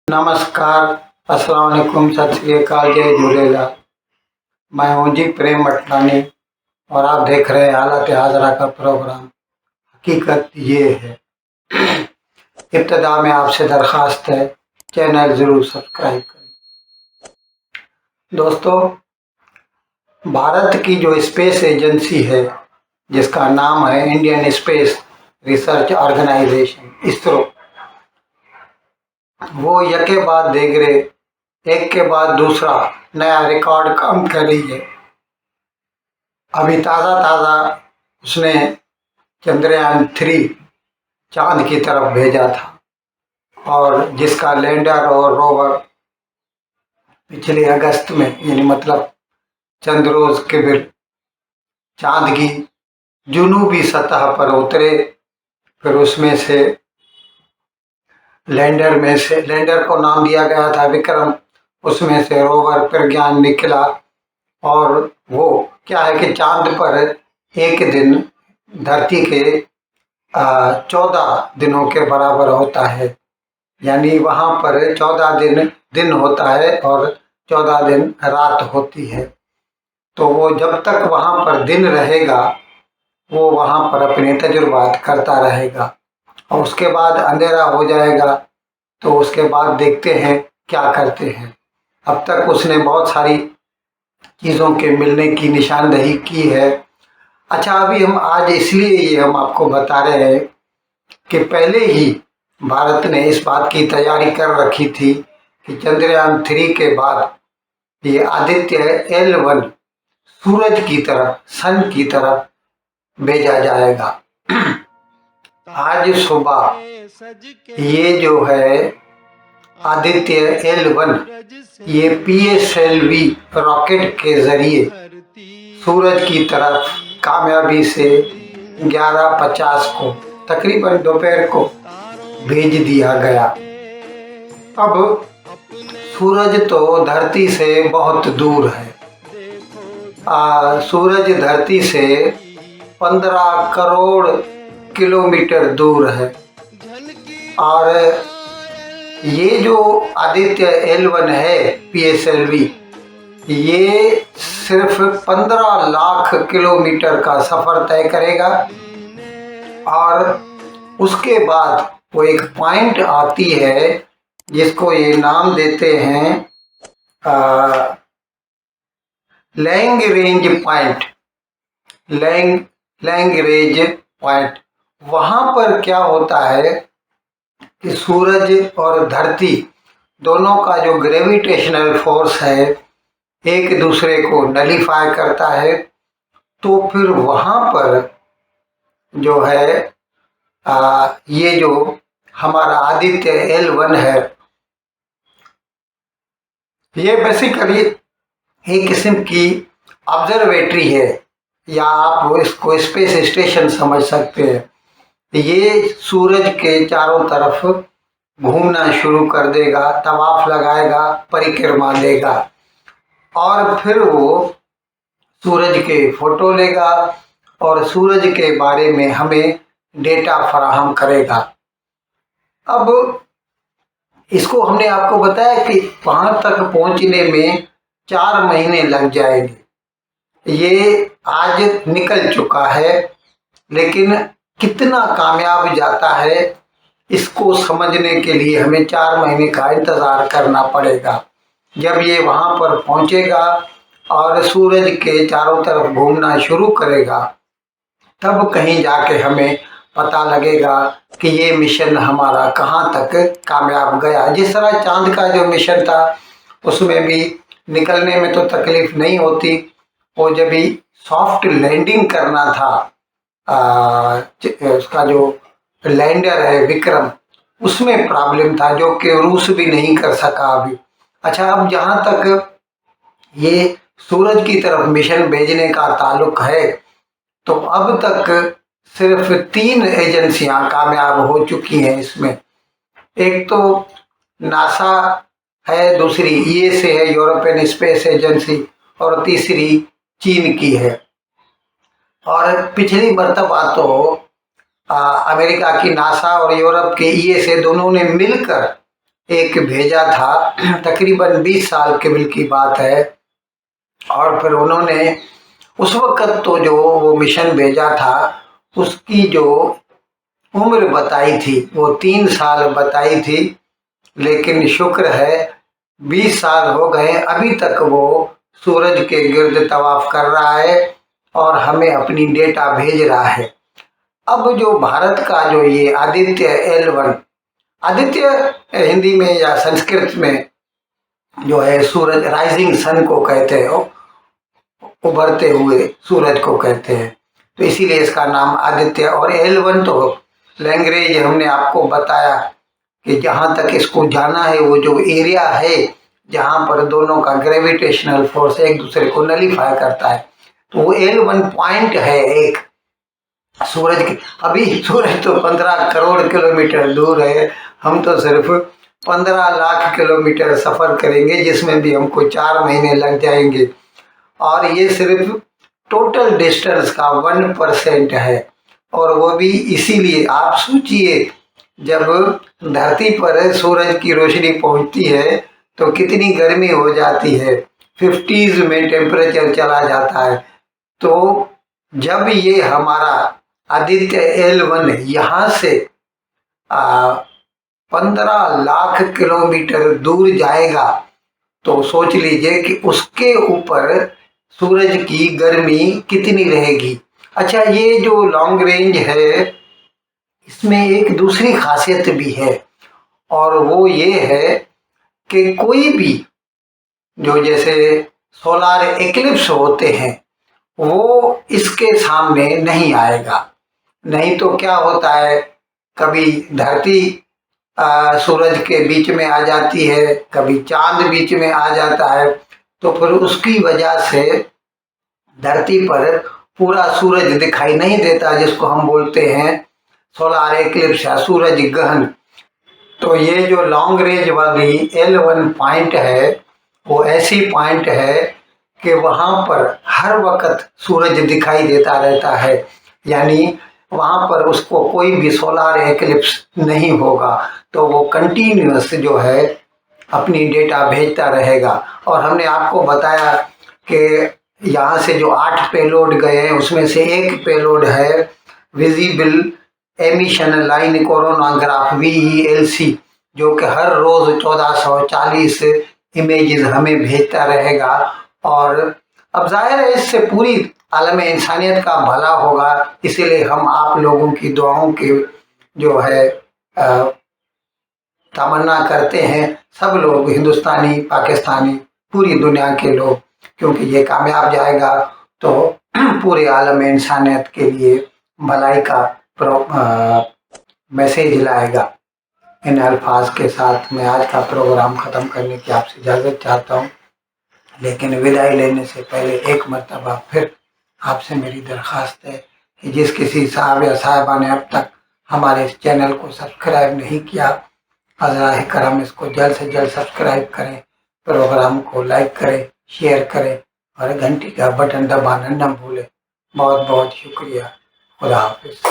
नमस्कार, अस्सलाम वालेकुम, सत श्री अकाल, जय झूलेलाल। मैं हूँ जी प्रेम मटनानी और आप देख रहे हैं हालत हाजरा का प्रोग्राम। हकीकत ये है। इब्तदा में आपसे दरख्वास्त है, चैनल ज़रूर सब्सक्राइब करें। दोस्तों, भारत की जो स्पेस एजेंसी है, जिसका नाम है Indian space research organisation ISRO, वो यके बाद देगरे एक के बाद दूसरा नया रिकॉर्ड काम कर रही है। अभी ताज़ा उसने चंद्रयान-3 चांद की तरफ भेजा था और जिसका लैंडर और रोवर पिछले अगस्त में, यानी मतलब चंद रोज के बाद चांद की जुनूबी सतह पर उतरे। फिर उसमें से लैंडर को नाम दिया गया था विक्रम, उसमें से रोवर प्रज्ञान निकला। और वो क्या है कि चांद पर एक दिन धरती के 14 दिनों के बराबर होता है, यानी वहां पर 14 दिन होता है और 14 दिन रात होती है। तो वो जब तक वहां पर दिन रहेगा वो वहां पर अपने तजुर्बात करता रहेगा और उसके बाद अंधेरा हो जाएगा। तो उसके बाद देखते हैं क्या करते हैं। अब तक उसने बहुत सारी चीज़ों के मिलने की निशानदही की है। अच्छा, अभी हम आज इसलिए ये हम आपको बता रहे हैं कि पहले ही भारत ने इस बात की तैयारी कर रखी थी कि चंद्रयान-3 के बाद ये आदित्य L1 सूरज की तरफ, सन की तरफ भेजा जाएगा। आज सुबह ये जो है आदित्य L1, ये PSLV रॉकेट के जरिए सूरज की तरफ कामयाबी से 11:50 को, तकरीबन दोपहर को भेज दिया गया। अब सूरज तो धरती से बहुत दूर है। सूरज धरती से 15 करोड़ किलोमीटर दूर है और ये जो आदित्य L1 है PSLV, ये सिर्फ 15 लाख किलोमीटर का सफर तय करेगा और उसके बाद वो एक पॉइंट आती है जिसको ये नाम देते हैं लैंगरेंज पॉइंट। लैंगरेंज पॉइंट, वहां पर क्या होता है कि सूरज और धरती दोनों का जो ग्रेविटेशनल फोर्स है एक दूसरे को नलीफाई करता है। तो फिर वहां पर जो है ये जो हमारा आदित्य L1 है, ये बेसिकली एक किस्म की ऑब्जर्वेटरी है या आप इसको स्पेस स्टेशन समझ सकते हैं। ये सूरज के चारों तरफ घूमना शुरू कर देगा, तवाफ लगाएगा, परिक्रमा देगा और फिर वो सूरज के फोटो लेगा और सूरज के बारे में हमें डेटा फराहम करेगा। अब इसको हमने आपको बताया कि वहां तक पहुंचने में 4 महीने लग जाएंगे। ये आज निकल चुका है, लेकिन कितना कामयाब जाता है इसको समझने के लिए हमें 4 महीने का इंतजार करना पड़ेगा। जब ये वहां पर पहुंचेगा और सूरज के चारों तरफ घूमना शुरू करेगा, तब कहीं जाके हमें पता लगेगा कि ये मिशन हमारा कहाँ तक कामयाब गया। जिस तरह चांद का जो मिशन था उसमें भी निकलने में तो तकलीफ नहीं होती, वो जब भी सॉफ्ट लैंडिंग करना था, उसका जो लैंडर है विक्रम, उसमें प्रॉब्लम था जो कि रूस भी नहीं कर सका अभी। अच्छा, अब जहाँ तक ये सूरज की तरफ मिशन भेजने का ताल्लुक है, तो अब तक सिर्फ 3 एजेंसियां कामयाब हो चुकी हैं इसमें। एक तो नासा है, दूसरी ESA है, यूरोपियन स्पेस एजेंसी, और तीसरी चीन की है। और पिछली मर्तबा तो अमेरिका की नासा और यूरोप के ESA दोनों ने मिलकर एक भेजा था, तकरीबन 20 साल कबल की बात है। और फिर उन्होंने उस वक़्त तो जो वो मिशन भेजा था, उसकी जो उम्र बताई थी वो 3 साल बताई थी, लेकिन शुक्र है 20 साल हो गए, अभी तक वो सूरज के गिर्द तवाफ कर रहा है और हमें अपनी डेटा भेज रहा है। अब जो भारत का जो ये आदित्य L1, आदित्य हिंदी में या संस्कृत में जो है सूरज, राइजिंग सन को कहते हैं, उभरते हुए सूरज को कहते हैं, तो इसीलिए इसका नाम आदित्य। और L1 तो लैंग्वेज हमने आपको बताया कि जहाँ तक इसको जाना है, वो जो एरिया है जहाँ पर दोनों का ग्रेविटेशनल फोर्स एक दूसरे को नलीफाई करता है, तो वो L1 पॉइंट है एक सूरज के। अभी सूरज तो 15 करोड़ किलोमीटर दूर है, हम तो सिर्फ 15 लाख किलोमीटर सफर करेंगे, जिसमें भी हमको 4 महीने लग जाएंगे। और ये सिर्फ टोटल डिस्टेंस का 1% है। और वो भी इसीलिए आप सोचिए, जब धरती पर सूरज की रोशनी पहुंचती है तो कितनी गर्मी हो जाती है, 50s में टेम्परेचर चला जाता है। तो जब ये हमारा आदित्य L1 यहाँ से 15 लाख किलोमीटर दूर जाएगा, तो सोच लीजिए कि उसके ऊपर सूरज की गर्मी कितनी रहेगी। अच्छा, ये जो लॉन्ग रेंज है, इसमें एक दूसरी खासियत भी है, और वो ये है कि कोई भी जो जैसे सोलार एक्लिप्स होते हैं, वो इसके सामने नहीं आएगा। नहीं तो क्या होता है, कभी धरती सूरज के बीच में आ जाती है, कभी चांद बीच में आ जाता है, तो फिर उसकी वजह से धरती पर पूरा सूरज दिखाई नहीं देता, जिसको हम बोलते हैं सोलार एक्लिप्स या सूरज ग्रहण। तो ये जो लॉन्ग रेंज वाली L1 पॉइंट है, वो ऐसी पॉइंट है कि वहाँ पर हर वक्त सूरज दिखाई देता रहता है, यानी वहाँ पर उसको कोई भी सोलार एक्लिप्स नहीं होगा, तो वो कंटिन्यूअस जो है अपनी डेटा भेजता रहेगा। और हमने आपको बताया कि यहाँ से जो 8 पेलोड गए हैं, उसमें से एक पेलोड है visible emission line coronagraph VELC, जो कि हर रोज 1440 इमेजेस हमें भेजता रहेगा। और अब जाहिर है इससे पूरी आलम इंसानियत का भला होगा, इसीलिए हम आप लोगों की दुआओं की जो है तमन्ना करते हैं, सब लोग, हिंदुस्तानी, पाकिस्तानी, पूरी दुनिया के लोग, क्योंकि ये कामयाब जाएगा तो पूरे आलम इंसानियत के लिए भलाई का मैसेज लाएगा। इन अल्फाज के साथ मैं आज का प्रोग्राम ख़त्म करने की आपसे इजाज़त चाहता हूँ, लेकिन विदाई लेने से पहले एक मरतबा फिर आपसे मेरी दरख्वास्त है कि जिस किसी साहब या साहिबा ने अब तक हमारे इस चैनल को सब्सक्राइब नहीं किया, अज़राए करम इसको जल्द से जल्द सब्सक्राइब करें, प्रोग्राम को लाइक करें, शेयर करें और घंटी का बटन दबाना न भूलें। बहुत बहुत शुक्रिया। खुदा हाफिज़।